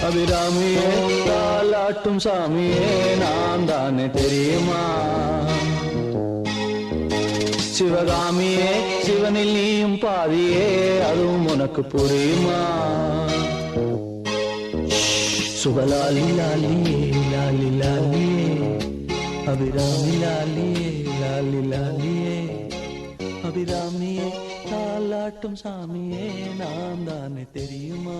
அபிராமியே தாலாட்டும் சாமியே நான் தானே தெரியுமா? சிவகாமியே சிவனில் நீயும் பாதியே அதுவும் உனக்கு புரியுமா? சுபலாலி லாலியே லாலி லாலியே அபிராமி லாலியே லாலி லாலியே அபிராமியே தாலாட்டும் சாமியே நான் தானே தெரியுமா?